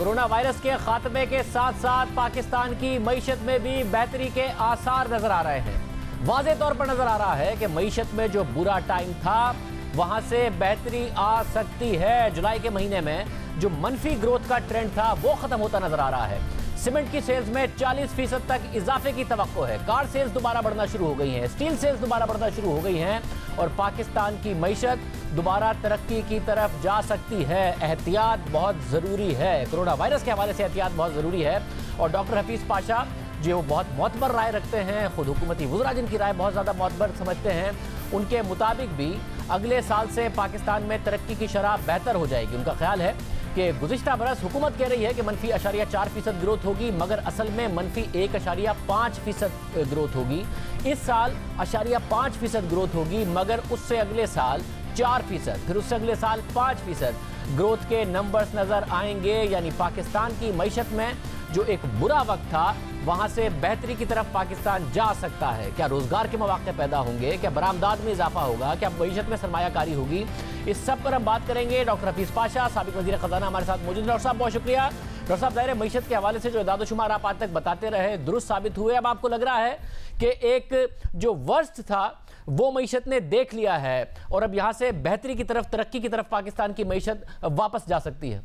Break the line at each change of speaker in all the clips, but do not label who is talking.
Corona virus के खात्मे के साथ साथ पाकिस्तान की मईशत में भी बेहतरी के आसार नजर आ रहे हैं। वाज़ेह तौर पर नजर आ रहा है कि मईशत में जो बुरा टाइम था वहां से बेहतरी आ सकती है। जुलाई के महीने में जो मनफी ग्रोथ का ट्रेंड था वो खत्म होता नजर आ रहा है। सीमेंट की सेल्स में 40% तक इजाफे की तवक्को है। कार सेल्स दोबारा बढ़ना शुरू हो गई हैं, स्टील सेल्स दोबारा बढ़ना शुरू हो गई हैं और पाकिस्तान की मईशत दोबारा तरक्की की तरफ जा सकती है। एहतियात बहुत ज़रूरी है। कोरोना वायरस के हवाले से एहतियात बहुत ज़रूरी है। और डॉक्टर हफीज़ पाशा जो बहुत मोतबर राय रखते हैं, खुद हुकूमती वज़रा जिनकी राय बहुत ज़्यादा मोतबर समझते हैं, उनके मुताबिक भी अगले साल से पाकिस्तान में तरक्की की शरह बेहतर हो जाएगी। उनका ख्याल है कि गुज़िश्ता बरस हुकूमत कह रही है कि मनफी 0.4% ग्रोथ होगी, मगर असल में मनफी 1.5% ग्रोथ होगी। इस साल 0.5% ग्रोथ होगी, मगर उससे अगले साल 4%, फिर उससे अगले साल 5% ग्रोथ के नंबर्स नज़र आएंगे। यानी पाकिस्तान की मईशत में जो एक बुरा वक्त था वहाँ से बेहतरी की तरफ पाकिस्तान जा सकता है। क्या रोज़गार के मौके पैदा होंगे, क्या बरामदात में इजाफा होगा, क्या मईशत में सरमायाकारी होगी, इस सब पर हम बात करेंगे। डॉक्टर हफीज़ पाशा साबिक़ वज़ीर ख़ज़ाना हमारे साथ मौजूद हैं। डॉक्टर साहब बहुत शुक्रिया। डॉक्टर साहब, ज़ाहिर है मईशत के हवाले से जो इदाद शुमार आप आज तक बताते रहे दुरुस्त साबित हुए। अब आपको लग रहा है कि एक जो वर्स्ट था वो मईशत ने देख लिया है और अब यहाँ से बेहतरी की तरफ, तरक्की की तरफ पाकिस्तान की मईशत वापस जा सकती है।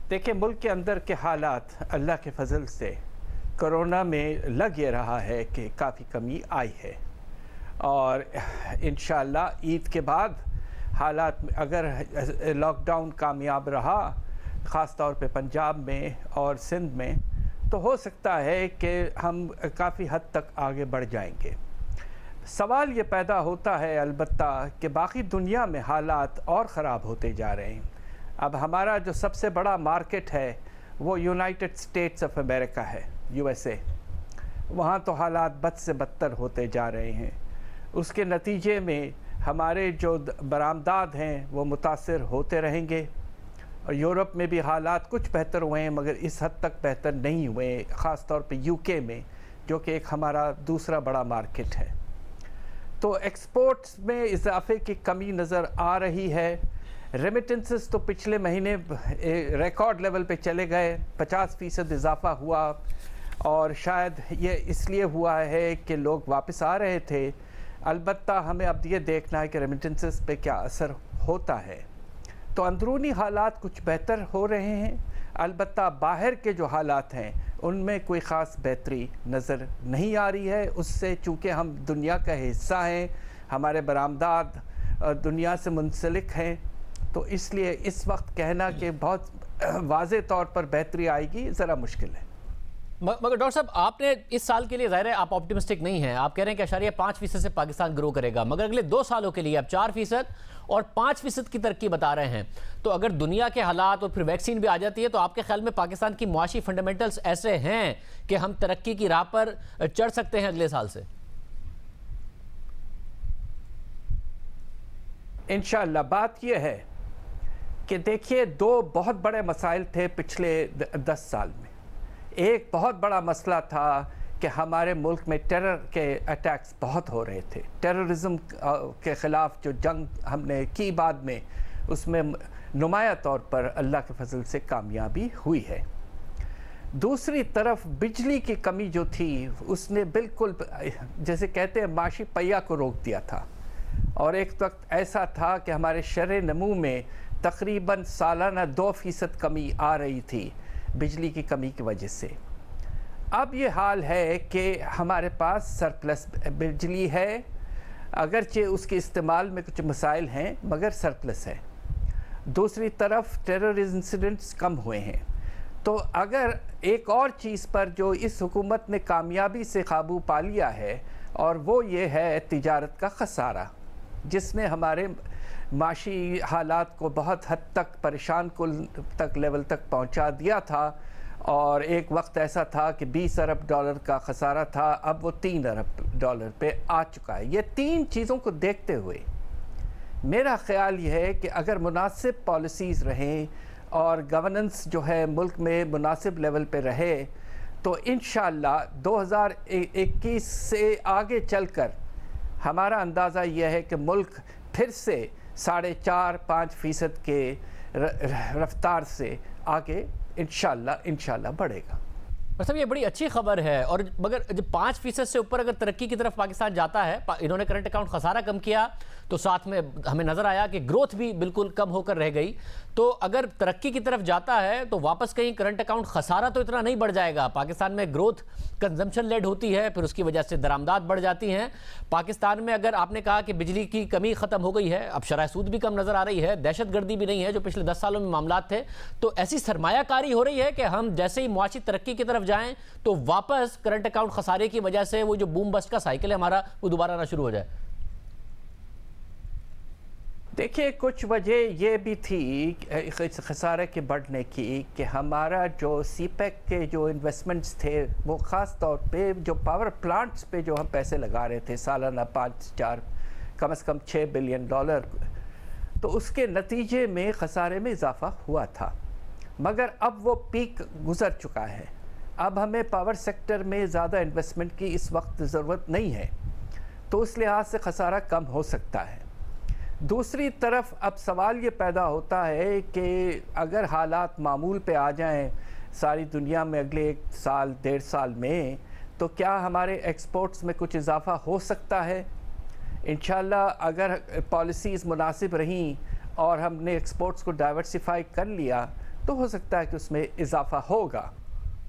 देखिए, मुल्क के अंदर के हालात अल्लाह के फजल से कोरोना में लग ये रहा है कि काफ़ी कमी आई है और इंशाअल्लाह ईद के बाद हालात अगर लॉकडाउन कामयाब रहा, ख़ास तौर पे पंजाब में और सिंध में, तो हो सकता है कि हम काफ़ी हद तक आगे बढ़ जाएंगे। सवाल ये पैदा होता है अलबत्ता कि बाकी दुनिया में हालात और ख़राब होते जा रहे हैं। अब हमारा जो सबसे बड़ा मार्केट है वो यूनाइटेड स्टेट्स ऑफ अमेरिका है, USA। वहाँ तो हालात बद से बदतर होते जा रहे हैं। उसके नतीजे में हमारे जो बरामदात हैं वो मुतासिर होते रहेंगे। और यूरोप में भी हालात कुछ बेहतर हुए हैं, मगर इस हद तक बेहतर नहीं हुए, ख़ास तौर पे UK में, जो कि एक हमारा दूसरा बड़ा मार्केट है। तो एक्सपोर्ट्स में इजाफे की कमी नज़र आ रही है। रेमिटेंसेस तो पिछले महीने रिकॉर्ड लेवल पे चले गए, 50% इजाफा हुआ और शायद ये इसलिए हुआ है कि लोग वापस आ रहे थे। अलबत्ता हमें अब ये देखना है कि रेमिटेंसेस पे क्या असर होता है। तो अंदरूनी हालात कुछ बेहतर हो रहे हैं, अलबत्ता बाहर के जो हालात हैं उनमें कोई ख़ास बेहतरी नज़र नहीं आ रही है। उससे चूँकि हम दुनिया का हिस्सा हैं, हमारे बरामदात दुनिया से मुंसलिक हैं, तो इसलिए इस वक्त कहना कि बहुत वाज़ेह तौर पर बेहतरी आएगी ज़रा मुश्किल है।
मगर डॉक्टर साहब, आपने इस साल के लिए, ज़ाहिर है आप ऑप्टिमिस्टिक नहीं हैं, आप कह रहे हैं कि 0.5% से पाकिस्तान ग्रो करेगा, मगर अगले 2 सालों के लिए आप 4% और 5% की तरक्की बता रहे हैं। तो अगर दुनिया के हालात और फिर वैक्सीन भी आ जाती है तो आपके ख्याल में पाकिस्तान की मुआशी फंडामेंटल्स ऐसे हैं कि हम तरक्की की राह पर चढ़ सकते हैं अगले साल से?
इंशाअल्लाह। बात यह है कि देखिए, 2 बहुत बड़े मसाइल थे पिछले 10 साल में। एक बहुत बड़ा मसला था कि हमारे मुल्क में टेरर के अटैक्स बहुत हो रहे थे। टेररिज्म के ख़िलाफ़ जो जंग हमने की बाद में, उसमें नुमाया तौर पर अल्लाह के फजल से कामयाबी हुई है। दूसरी तरफ बिजली की कमी जो थी उसने बिल्कुल, जैसे कहते हैं, माशी पहिया को रोक दिया था। और एक वक्त ऐसा था कि हमारे शरह नमू में तकरीबन सालाना 2% कमी आ रही थी बिजली की कमी की वजह से। अब ये हाल है कि हमारे पास सरप्लस बिजली है, अगरचे उसके इस्तेमाल में कुछ मसाइल हैं, मगर सरप्लस है। दूसरी तरफ टेरर इंसिडेंट्स कम हुए हैं। तो अगर एक और चीज़ पर जो इस हुकूमत ने कामयाबी से काबू पा लिया है, और वो ये है तिजारत का खसारा, जिसने हमारे माशी हालात को बहुत हद तक परेशान कुल तक लेवल तक पहुंचा दिया था। और एक वक्त ऐसा था कि 20 अरब डॉलर का खसारा था, अब वो 3 अरब डॉलर पे आ चुका है। ये 3 चीज़ों को देखते हुए मेरा ख्याल ये है कि अगर मुनासिब पॉलिसीज़ रहें और गवर्नेंस जो है मुल्क में मुनासिब लेवल पे रहे, तो इंशाअल्लाह 2021 से आगे चलकर हमारा अंदाज़ा यह है कि मुल्क फिर से 4.5% کے رفتار سے آگے انشاءاللہ بڑھے گا۔
صاحب یہ بڑی اچھی خبر ہے، اور مگر جب 5% سے اوپر اگر ترقی کی طرف پاکستان جاتا ہے، انہوں نے کرنٹ اکاؤنٹ خسارہ کم کیا تو ساتھ میں ہمیں نظر آیا کہ گروتھ بھی بالکل کم ہو کر رہ گئی، تو اگر ترقی کی طرف جاتا ہے تو واپس کہیں کرنٹ اکاؤنٹ خسارہ تو اتنا نہیں بڑھ جائے گا؟ پاکستان میں گروتھ کنزمپشن لیڈ ہوتی ہے، پھر اس کی وجہ سے درآمدات بڑھ جاتی ہیں۔ پاکستان میں اگر آپ نے کہا کہ بجلی کی کمی ختم ہو گئی ہے، اب شرح سود بھی کم نظر آ رہی ہے، دہشت گردی بھی نہیں ہے جو پچھلے 10 سالوں میں معاملات تھے، تو ایسی سرمایہ کاری ہو رہی ہے کہ ہم جیسے ہی معاشی ترقی کی طرف جائیں تو واپس کرنٹ اکاؤنٹ خسارے کی وجہ سے وہ جو بوم بسٹ کا سائیکل ہے ہمارا وہ دوبارہ نہ شروع ہو جائے۔
دیکھیے کچھ وجہ یہ بھی تھی خسارے کے بڑھنے کی کہ ہمارا جو سی پیک کے جو انویسٹمنٹس تھے وہ خاص طور پہ جو پاور پلانٹس پہ جو ہم پیسے لگا رہے تھے سالانہ 5-4 کم از کم $6 بلین، تو اس کے نتیجے میں خسارے میں اضافہ ہوا تھا، مگر اب وہ پیک گزر چکا ہے۔ اب ہمیں پاور سیکٹر میں زیادہ انویسٹمنٹ کی اس وقت ضرورت نہیں ہے، تو اس لحاظ سے خسارہ کم ہو سکتا ہے۔ دوسری طرف اب سوال یہ پیدا ہوتا ہے کہ اگر حالات معمول پہ آ جائیں ساری دنیا میں اگلے 1 سال 1.5 سال میں، تو کیا ہمارے ایکسپورٹس میں کچھ اضافہ ہو سکتا ہے؟ انشاءاللہ اگر پالیسیز مناسب رہیں اور ہم نے ایکسپورٹس کو ڈائیورسیفائی کر لیا تو ہو سکتا ہے کہ اس میں اضافہ ہوگا۔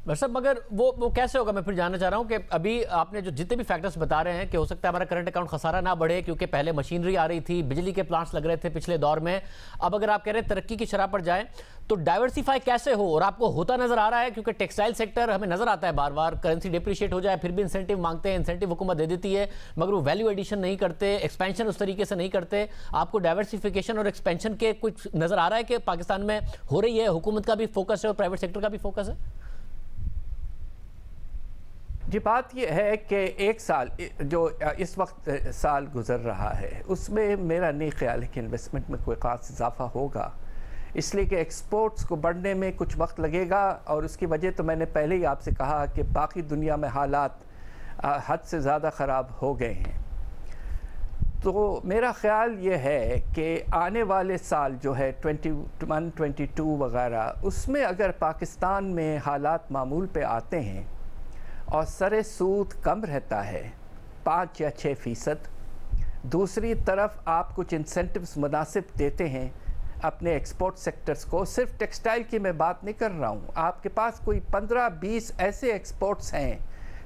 صاحب مگر وہ کیسے ہوگا؟ میں پھر جاننا چاہ رہا ہوں کہ ابھی آپ نے جو جتنے بھی فیکٹرز بتا رہے ہیں کہ ہو سکتا ہے ہمارا کرنٹ اکاؤنٹ خسارہ نہ بڑھے کیونکہ پہلے مشینری آ رہی تھی، بجلی کے پلانٹس لگ رہے تھے پچھلے دور میں، اب اگر آپ کہہ رہے ہیں ترقی کی شرح پر جائیں تو ڈائیورسیفائی کیسے ہو؟ اور آپ کو ہوتا نظر آ رہا ہے کیونکہ ٹیکسٹائل سیکٹر ہمیں نظر آتا ہے بار بار کرنسی ڈیپریشیٹ ہو جائے پھر بھی انسینٹیو مانگتے ہیں، انسینٹیو حکومت دے دیتی ہے مگر وہ ویلیو ایڈیشن نہیں کرتے، ایکسپینشن اس طریقے سے نہیں کرتے۔ آپ کو ڈائیورسیفیکیشن اور ایکسپینشن کے کچھ نظر آ رہا ہے کہ پاکستان میں ہو رہی ہے؟ حکومت کا بھی فوکس ہے اور پرائیویٹ سیکٹر کا بھی فوکس ہے؟
جی بات یہ ہے کہ 1 سال جو اس وقت سال گزر رہا ہے اس میں میرا نہیں خیال ہے کہ انویسٹمنٹ میں کوئی خاص اضافہ ہوگا، اس لیے کہ ایکسپورٹس کو بڑھنے میں کچھ وقت لگے گا، اور اس کی وجہ تو میں نے پہلے ہی آپ سے کہا کہ باقی دنیا میں حالات حد سے زیادہ خراب ہو گئے ہیں۔ تو میرا خیال یہ ہے کہ آنے والے سال جو ہے 21 22 وغیرہ اس میں اگر پاکستان میں حالات معمول پہ آتے ہیں اور سر سود کم رہتا ہے 5 یا 6%، دوسری طرف آپ کچھ انسینٹیوز مناسب دیتے ہیں اپنے ایکسپورٹ سیکٹرز کو، صرف ٹیکسٹائل کی میں بات نہیں کر رہا ہوں، آپ کے پاس کوئی 15-20 ایسے ایکسپورٹس ہیں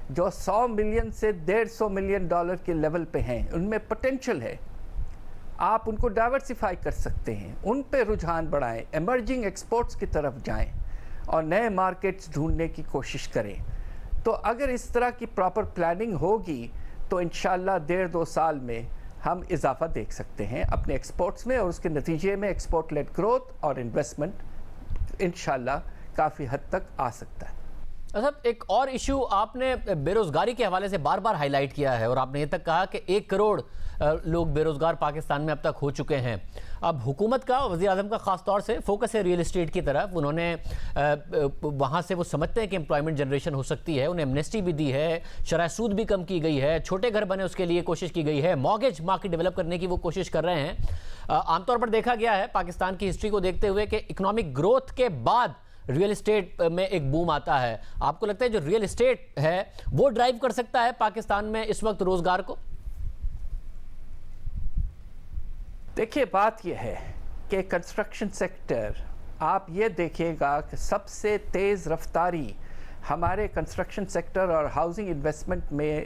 جو 100 ملین سے $150 ملین کے لیول پہ ہیں، ان میں پوٹینشل ہے، آپ ان کو ڈائیورسیفائی کر سکتے ہیں، ان پہ رجحان بڑھائیں، ایمرجنگ ایکسپورٹس کی طرف جائیں اور نئے مارکیٹس ڈھونڈنے کی کوشش کریں۔ تو اگر اس طرح کی پراپر پلاننگ ہوگی تو انشاءاللہ 1.5-2 سال میں ہم اضافہ دیکھ سکتے ہیں اپنے ایکسپورٹس میں، اور اس کے نتیجے میں ایکسپورٹ لیڈ گروتھ اور انویسٹمنٹ انشاءاللہ کافی حد تک آ سکتا ہے۔
صاحب ایک اور ایشو آپ نے بے روزگاری کے حوالے سے بار بار ہائی لائٹ کیا ہے، اور آپ نے یہ تک کہا کہ 1 کروڑ لوگ بے روزگار پاکستان میں اب تک ہو چکے ہیں۔ اب حکومت کا، وزیر اعظم کا خاص طور سے فوکس ہے ریئل اسٹیٹ کی طرف، انہوں نے وہاں سے وہ سمجھتے ہیں کہ امپلائمنٹ جنریشن ہو سکتی ہے، انہیں ایمنیسٹی بھی دی ہے، شرح سود بھی کم کی گئی ہے، چھوٹے گھر بنے اس کے لیے کوشش کی گئی ہے، مارگیج مارکیٹ ڈیولپ کرنے کی وہ کوشش کر رہے ہیں۔ عام طور پر دیکھا گیا ہے پاکستان کی ہسٹری کو دیکھتے ہوئے کہ اکنامک گروتھ کے بعد ریئل اسٹیٹ میں ایک بوم آتا ہے۔ آپ کو لگتا ہے جو ریئل اسٹیٹ ہے وہ ڈرائیو کر سکتا ہے پاکستان میں اس وقت روزگار کو؟
دیکھیے بات یہ ہے کہ کنسٹرکشن سیکٹر آپ یہ دیکھیے گا کہ سب سے تیز رفتاری ہمارے کنسٹرکشن سیکٹر اور ہاؤسنگ انویسٹمنٹ میں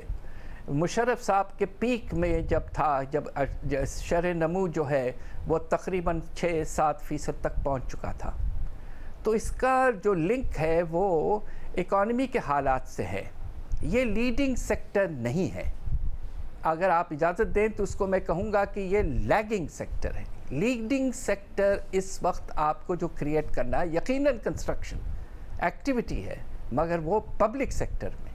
مشرف صاحب کے پیک میں جب تھا، جب شرح نمو جو ہے وہ تقریباً 6-7% تک پہنچ چکا تھا۔ تو اس کا جو لنک ہے وہ اکانومی کے حالات سے ہے، یہ لیڈنگ سیکٹر نہیں ہے۔ اگر آپ اجازت دیں تو اس کو میں کہوں گا کہ یہ لیگنگ سیکٹر ہے۔ لیڈنگ سیکٹر اس وقت آپ کو جو کریٹ کرنا ہے یقیناً کنسٹرکشن ایکٹیویٹی ہے، مگر وہ پبلک سیکٹر میں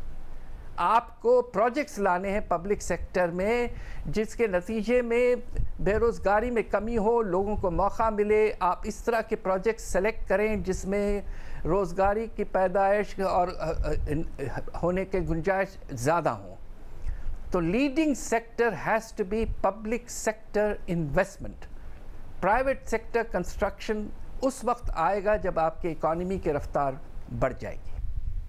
آپ کو پروجیکٹس لانے ہیں پبلک سیکٹر میں، جس کے نتیجے میں بے روزگاری میں کمی ہو، لوگوں کو موقع ملے۔ آپ اس طرح کے پروجیکٹس سلیکٹ کریں جس میں روزگاری کی پیدائش اور ہونے کے گنجائش زیادہ ہوں۔ تو leading sector has to be public sector investment, private sector construction उस वक्त आएगा जब आपकी इकॉनमी की रफ्तार बढ़ जाएगी।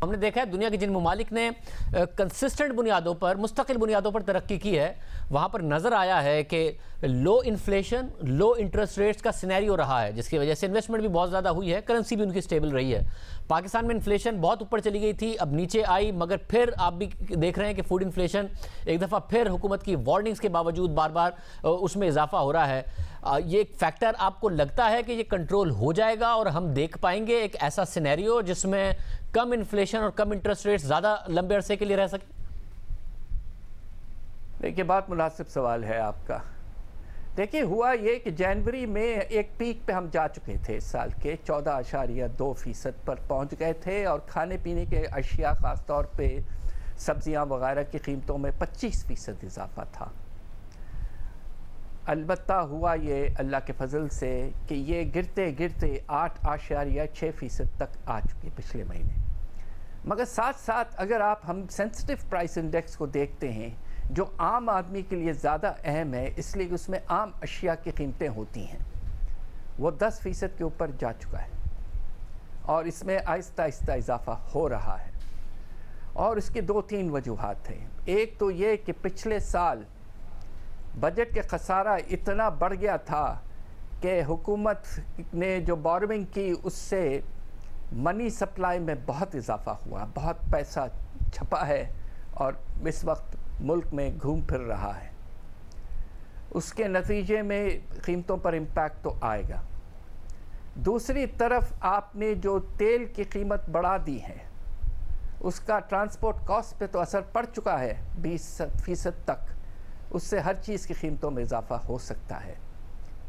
हमने देखा है दुनिया के जिन ममालिक ने कंसिस्टेंट बुनियादों पर, मुस्तकिल बुनियादों पर तरक्की की है, वहाँ पर नज़र आया है कि लो इन्फ्लेशन, लो इंटरेस्ट रेट्स का सिनेरियो रहा है, जिसकी वजह से इन्वेस्टमेंट भी बहुत ज़्यादा हुई है, करेंसी भी उनकी स्टेबल रही है। पाकिस्तान में इन्फ्लेशन बहुत ऊपर चली गई थी, अब नीचे आई, मगर फिर आप भी देख रहे हैं कि फूड इन्फ्लेशन एक दफ़ा फिर हुकूमत की वार्निंग्स के बावजूद बार बार उसमें इजाफा हो रहा है। ये एक फैक्टर आपको लगता है कि ये कंट्रोल हो जाएगा और हम देख पाएंगे एक ऐसा सिनेरियो जिसमें कम इन्फ्लेशन और कम इंटरेस्ट रेट्स ज़्यादा लंबे अरसे के लिए रह सके?
देखिए, बहुत मुनासिब सवाल है आपका। देखिए, हुआ ये कि जनवरी में एक पीक पे हम जा चुके थे, इस साल के 14.2% पर पहुंच गए थे और खाने पीने के अशिया ख़ास तौर पे सब्जियां वगैरह की कीमतों में 25% इजाफा था। अलबत्ता हुआ ये अल्लाह के फजल से कि ये गिरते गिरते 8.6% तक आ चुके पिछले महीने। मगर साथ साथ अगर हम सेंसिटिव प्राइस इंडेक्स को देखते हैं, जो आम आदमी के लिए ज़्यादा अहम है, इसलिए कि उसमें आम अशिया की कीमतें होती हैं, वो 10% के ऊपर जा चुका है और इसमें आहिस्ता आहिस्ता इजाफा हो रहा है। और इसकी 2-3 वजूहात हैं। एक तो ये कि पिछले साल बजट के खसारा इतना बढ़ गया था कि हुकूमत ने जो बोरोइंग की उससे मनी सप्लाई में बहुत इजाफा हुआ, बहुत पैसा छपा है और इस वक्त मुल्क में घूम फिर रहा है। उसके नतीजे में कीमतों पर इम्पैक्ट तो आएगा। दूसरी तरफ आपने जो तेल की कीमत बढ़ा दी है, उसका ट्रांसपोर्ट कॉस्ट पे तो असर पड़ चुका है 20% तक। उससे हर चीज़ की कीमतों में इजाफा हो सकता है।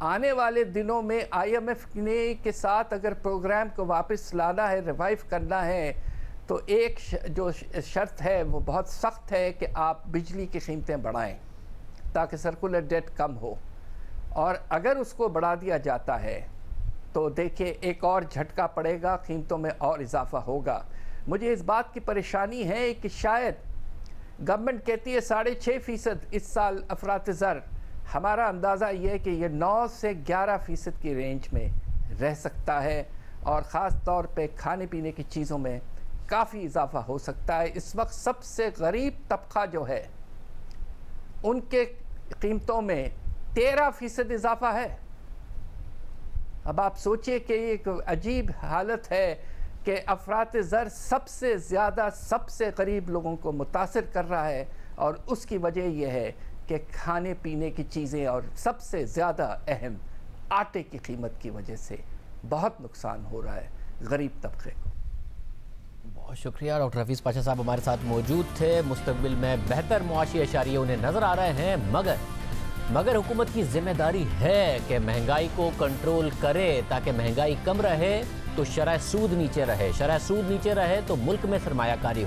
आने वाले दिनों में IMF ने के साथ अगर प्रोग्राम को वापस लाना है, रिवाइव करना है, तो एक जो शर्त है वो बहुत सख्त है कि आप बिजली की कीमतें बढ़ाएं ताकि सर्कुलर डेट कम हो। और अगर उसको बढ़ा दिया जाता है तो देखिए एक और झटका पड़ेगा, कीमतों में और इजाफा होगा। मुझे इस बात की परेशानी है कि शायद गवर्नमेंट कहती है 6.5% इस साल अफरात ज़र, हमारा अंदाज़ा ये है कि ये 9 से 11% की रेंज में रह सकता है और ख़ास तौर पे खाने पीने की चीज़ों में काफ़ी इजाफा हो सकता है। इस वक्त सबसे गरीब तबका जो है उनके कीमतों में 13% इजाफा है। अब आप सोचिए कि एक अजीब हालत है कि अफरात ज़र सबसे ज़्यादा सबसे गरीब लोगों को मुतासिर कर रहा है और उसकी वजह यह है कि खाने पीने की चीज़ें और सबसे ज़्यादा अहम आटे की कीमत की वजह से बहुत नुकसान हो रहा है गरीब तबके को।
बहुत शुक्रिया। डॉक्टर हफीज़ पाशा साहब हमारे साथ मौजूद थे। मुस्तकबिल में बेहतर मुआशी इशारे उन्हें नज़र आ रहे हैं, मगर हुकूमत की जिम्मेदारी है कि महंगाई को कंट्रोल करे ताकि महंगाई कम रहे तो शरह सूद नीचे रहे, शरह सूद नीचे रहे तो मुल्क में सरमायाकारी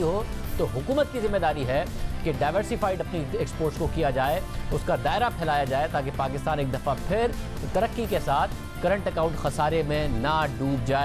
हो तो हुकूमत की जिम्मेदारी है कि डाइवर्सिफाइड अपनी एक्सपोर्ट्स को किया जाए, उसका दायरा फैलाया जाए ताकि पाकिस्तान एक दफ़ा फिर तरक्की के साथ करंट अकाउंट खसारे में ना डूब जाए।